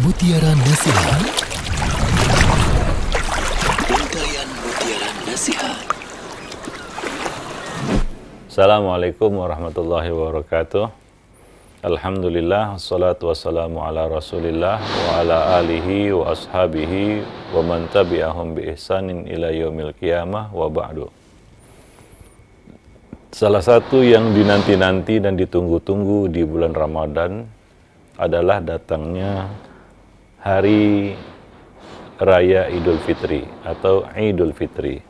Mutiara Nasihat. Untayan Mutiara Nasihat. Assalamualaikum warahmatullahi wabarakatuh. Alhamdulillah, wassalatu wassalamu ala rasulillah wa ala alihi wa ashabihi wa man tabi'ahum bi ihsanin ila yaumil qiyamah wa ba'du. Salah satu yang dinanti-nanti dan ditunggu-tunggu di bulan Ramadan adalah datangnya hari Raya Idul Fitri atau Idul Fitri.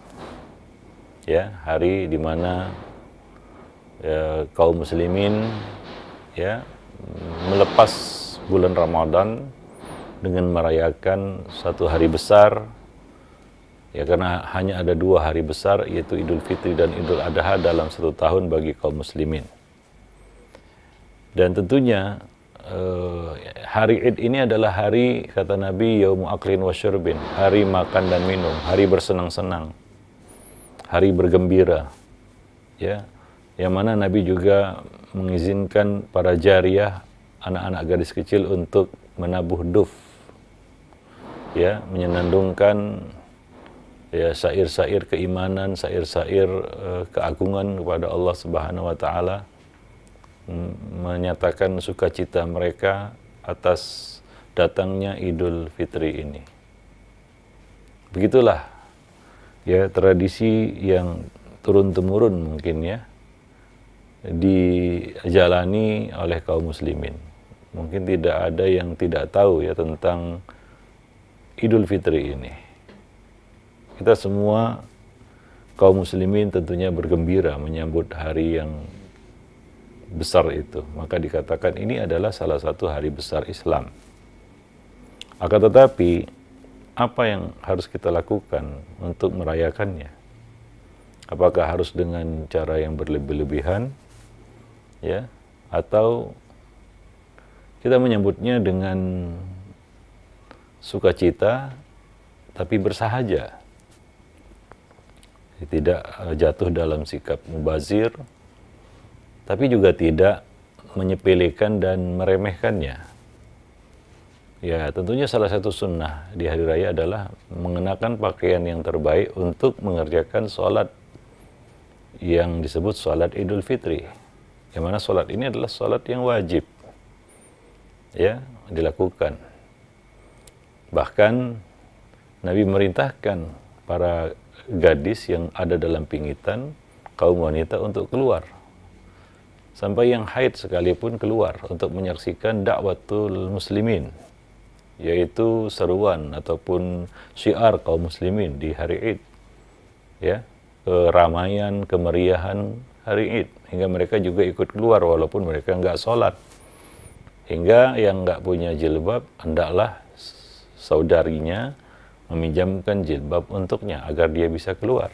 Ya, hari di mana kaum muslimin melepas bulan Ramadan dengan merayakan satu hari besar, karena hanya ada dua hari besar, yaitu Idul Fitri dan Idul Adha dalam satu tahun bagi kaum muslimin. Dan tentunya hari Id ini adalah hari, kata Nabi, yaumu aklin wa syurbin, hari makan dan minum, hari bersenang-senang, hari bergembira, yang mana Nabi juga mengizinkan para jariyah, anak-anak gadis kecil, untuk menabuh duf, menyenandungkan syair-syair keimanan, syair-syair keagungan kepada Allah Subhanahu wa taala, menyatakan sukacita mereka atas datangnya Idul Fitri ini. Begitulah tradisi yang turun-temurun mungkin dijalani oleh kaum muslimin. Mungkin tidak ada yang tidak tahu tentang Idul Fitri ini. Kita semua kaum muslimin tentunya bergembira menyambut hari yang besar itu. Maka dikatakan ini adalah salah satu hari besar Islam. Akan tetapi, apa yang harus kita lakukan untuk merayakannya? Apakah harus dengan cara yang berlebih-lebihan? Atau kita menyambutnya dengan sukacita tapi bersahaja, tidak jatuh dalam sikap mubazir, tapi juga tidak menyepelekan dan meremehkannya. Tentunya salah satu sunnah di hari raya adalah mengenakan pakaian yang terbaik untuk mengerjakan sholat yang disebut sholat Idul Fitri. Yang mana sholat ini adalah sholat yang wajib dilakukan. Bahkan Nabi merintahkan para gadis yang ada dalam pingitan, kaum wanita, untuk keluar. Sampai yang haid sekalipun keluar untuk menyaksikan dakwatul muslimin, yaitu seruan ataupun syiar kaum muslimin di hari Id. Keramaian, kemeriahan hari Id, hingga mereka juga ikut keluar walaupun mereka nggak sholat. Hingga yang nggak punya jilbab, hendaklah saudarinya meminjamkan jilbab untuknya agar dia bisa keluar.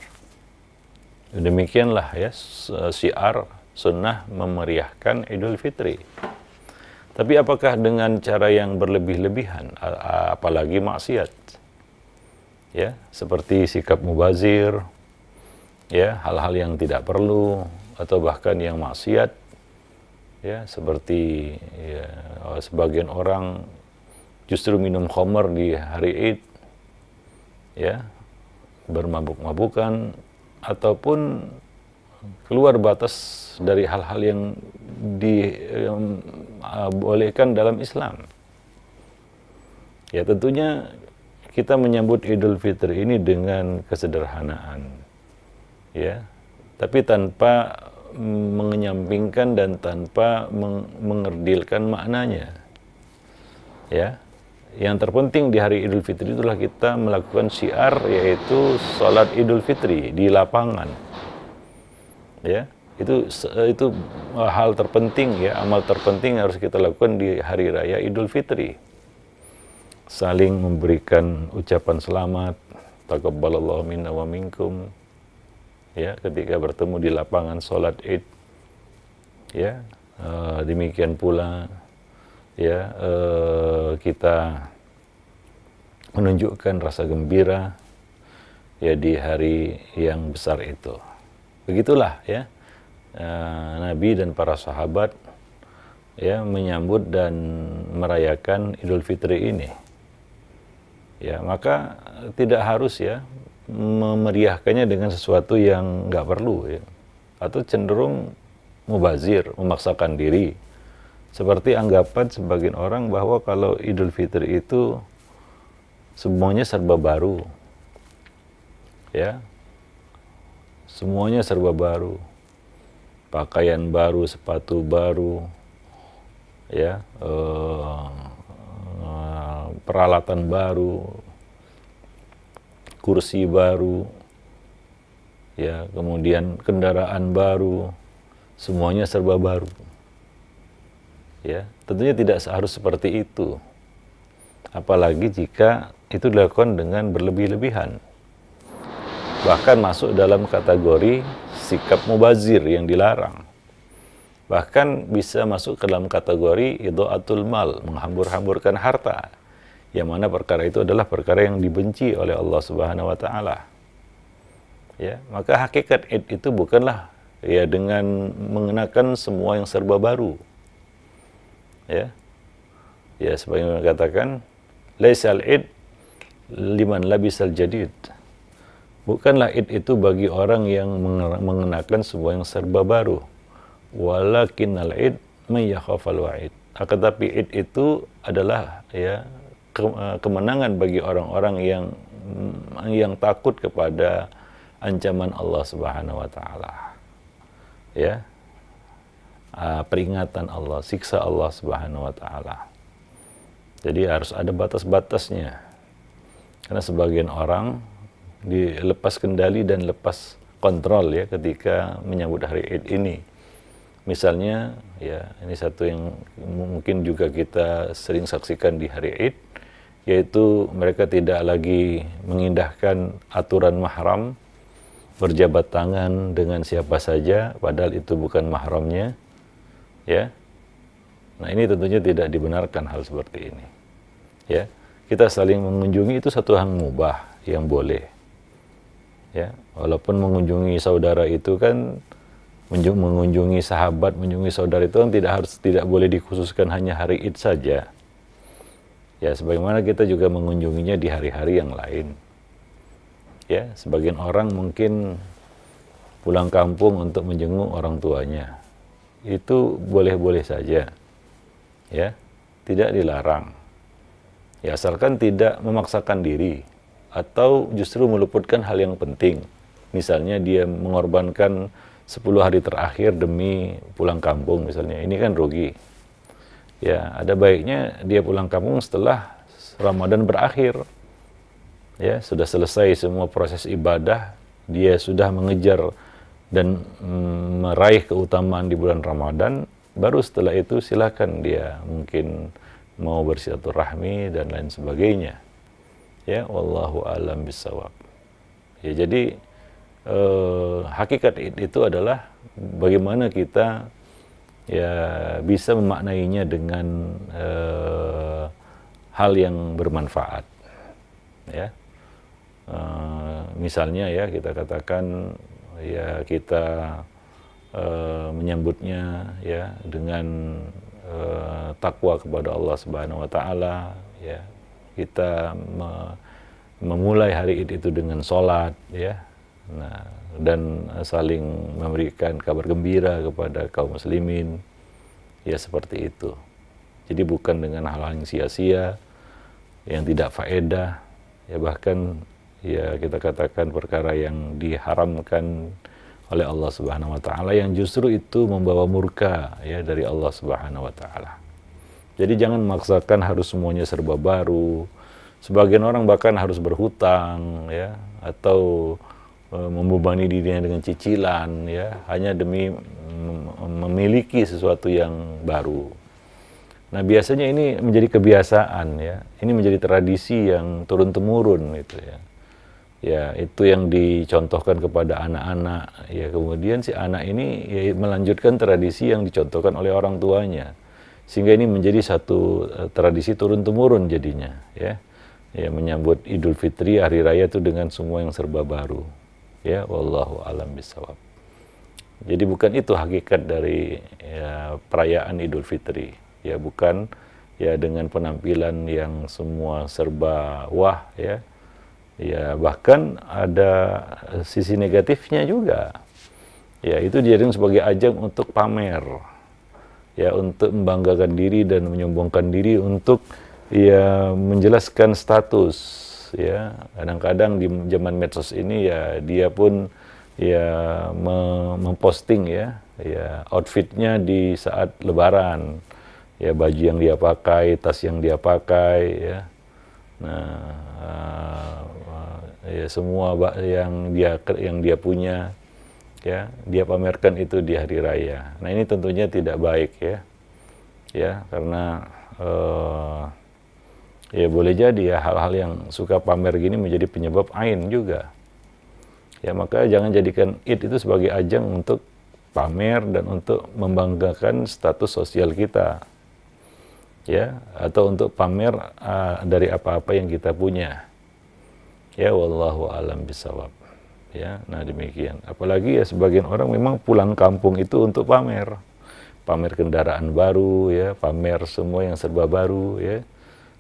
Demikianlah syiar sunnah memeriahkan Idul Fitri. Tapi apakah dengan cara yang berlebih-lebihan, apalagi maksiat? Seperti sikap mubazir, hal-hal yang tidak perlu, atau bahkan yang maksiat, seperti sebagian orang justru minum khamar di hari Id, bermabuk-mabukan, ataupun keluar batas dari hal-hal yang dibolehkan dalam Islam. Tentunya kita menyambut Idul Fitri ini dengan kesederhanaan, tapi tanpa mengenyampingkan dan tanpa mengerdilkan maknanya. Yang terpenting di hari Idul Fitri itulah kita melakukan syiar, yaitu sholat Idul Fitri di lapangan. Itu hal terpenting, amal terpenting harus kita lakukan di hari raya Idul Fitri. Saling memberikan ucapan selamat, taqabbalallahu minna wa minkum, ketika bertemu di lapangan sholat Id. Demikian pula kita menunjukkan rasa gembira di hari yang besar itu. Begitulah Nabi dan para sahabat menyambut dan merayakan Idul Fitri ini. Ya, maka tidak harus ya memeriahkannya dengan sesuatu yang nggak perlu ya, atau cenderung mubazir, memaksakan diri. Seperti anggapan sebagian orang bahwa kalau Idul Fitri itu semuanya serba baru. Ya. Semuanya serba baru. Pakaian baru, sepatu baru, ya, peralatan baru, kursi baru, ya, kemudian kendaraan baru, semuanya serba baru. Ya, tentunya tidak harus seperti itu. Apalagi jika itu dilakukan dengan berlebih-lebihan. Bahkan masuk dalam kategori sikap mubazir yang dilarang. Bahkan bisa masuk ke dalam kategori idha'atul mal, menghambur-hamburkan harta. Yang mana perkara itu adalah perkara yang dibenci oleh Allah Subhanahu wa taala. Ya, maka hakikat Id itu bukanlah ya dengan mengenakan semua yang serba baru. Ya. Ya, sebagaimana katakan, laisal Id liman labisal jadid. Bukanlah Id itu bagi orang yang mengenakan semua yang serba baru. Walakinnal Id may yakhafal wa'id. Akan tapi Id itu adalah ya kemenangan bagi orang-orang yang takut kepada ancaman Allah Subhanahu wa taala. Ya. Peringatan Allah, siksa Allah Subhanahu wa taala. Jadi harus ada batas-batasnya. Karena sebagian orang dilepas kendali dan lepas kontrol ya ketika menyambut hari Id ini. Misalnya ya, ini satu yang mungkin juga kita sering saksikan di hari Id, yaitu mereka tidak lagi mengindahkan aturan mahram, berjabat tangan dengan siapa saja padahal itu bukan mahramnya. Ya. Nah, ini tentunya tidak dibenarkan hal seperti ini. Ya. Kita saling mengunjungi itu satu hal mubah yang boleh. Ya, walaupun mengunjungi saudara itu kan mengunjungi sahabat, mengunjungi saudara itu kan tidak boleh dikhususkan hanya hari Id saja. Ya, sebagaimana kita juga mengunjunginya di hari-hari yang lain. Ya, sebagian orang mungkin pulang kampung untuk menjenguk orang tuanya. Itu boleh-boleh saja. Ya, tidak dilarang. Ya, asalkan tidak memaksakan diri atau justru meluputkan hal yang penting. Misalnya dia mengorbankan 10 hari terakhir demi pulang kampung misalnya. Ini kan rugi. Ya, ada baiknya dia pulang kampung setelah Ramadan berakhir. Ya, sudah selesai semua proses ibadah, dia sudah mengejar dan meraih keutamaan di bulan Ramadan, baru setelah itu silakan dia mungkin mau bersilaturahmi dan lain sebagainya. Ya, wallahu alam bisawab. Ya, jadi hakikat itu adalah bagaimana kita ya bisa memaknainya dengan hal yang bermanfaat. Ya, misalnya ya kita katakan ya kita menyambutnya ya dengan takwa kepada Allah Subhanahu wa taala, ya. Kita memulai hari Id itu dengan sholat, ya. Nah, dan saling memberikan kabar gembira kepada kaum muslimin, ya seperti itu. Jadi bukan dengan hal-hal yang sia-sia, yang tidak faedah, ya bahkan ya kita katakan perkara yang diharamkan oleh Allah Subhanahu wa taala yang justru itu membawa murka ya dari Allah Subhanahu wa taala. Jadi jangan memaksakan harus semuanya serba baru. Sebagian orang bahkan harus berhutang ya atau membebani dirinya dengan cicilan ya hanya demi memiliki sesuatu yang baru. Nah, biasanya ini menjadi kebiasaan ya. Ini menjadi tradisi yang turun-temurun gitu ya. Ya, itu yang dicontohkan kepada anak-anak. Ya, kemudian si anak ini ya, melanjutkan tradisi yang dicontohkan oleh orang tuanya. Sehingga ini menjadi satu tradisi turun-temurun jadinya, ya. Ya, menyambut Idul Fitri hari raya itu dengan semua yang serba baru. Ya, wallahu alam bisawab. Jadi bukan itu hakikat dari ya, perayaan Idul Fitri. Ya, bukan ya dengan penampilan yang semua serba wah ya. Ya bahkan ada sisi negatifnya juga. Ya itu dijadikan sebagai ajang untuk pamer. Ya untuk membanggakan diri dan menyombongkan diri untuk ya menjelaskan status ya. Kadang-kadang di zaman medsos ini ya dia pun ya memposting ya outfitnya di saat lebaran. Ya baju yang dia pakai, tas yang dia pakai ya. Nah, ya semua yang dia punya ya dia pamerkan itu di hari raya. Nah ini tentunya tidak baik ya karena ya boleh jadi ya hal-hal yang suka pamer gini menjadi penyebab ain juga. Ya maka jangan jadikan Id itu sebagai ajang untuk pamer dan untuk membanggakan status sosial kita. Ya, atau untuk pamer dari apa-apa yang kita punya. Ya wallahu alam bisawab. Ya, nah demikian. Apalagi ya sebagian orang memang pulang kampung itu untuk pamer. Pamer kendaraan baru ya, pamer semua yang serba baru ya.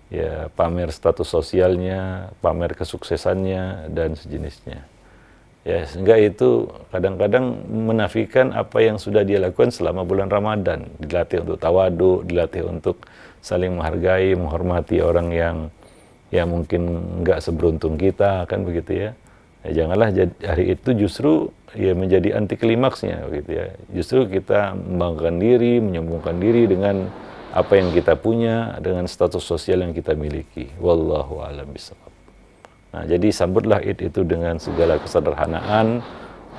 Ya, pamer status sosialnya, pamer kesuksesannya dan sejenisnya. Ya, sehingga itu kadang-kadang menafikan apa yang sudah dia lakukan selama bulan Ramadan. Dilatih untuk tawadu, dilatih untuk saling menghargai, menghormati orang yang mungkin nggak seberuntung kita, kan begitu ya. Ya janganlah hari itu justru ya menjadi anti klimaksnya begitu ya. Justru kita membanggakan diri, menyombongkan diri dengan apa yang kita punya, dengan status sosial yang kita miliki. Wallahu a'lam bishawab. Nah, jadi sambutlah Id itu dengan segala kesederhanaan,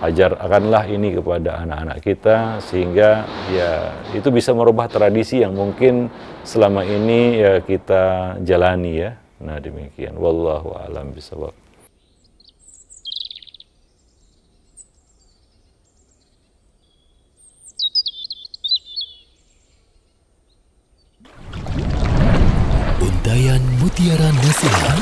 ajarkanlah ini kepada anak-anak kita sehingga ya itu bisa merubah tradisi yang mungkin selama ini ya kita jalani ya. Nah, demikian. Wallahu a'lam bishawab. Untayan Mutiara Nasihat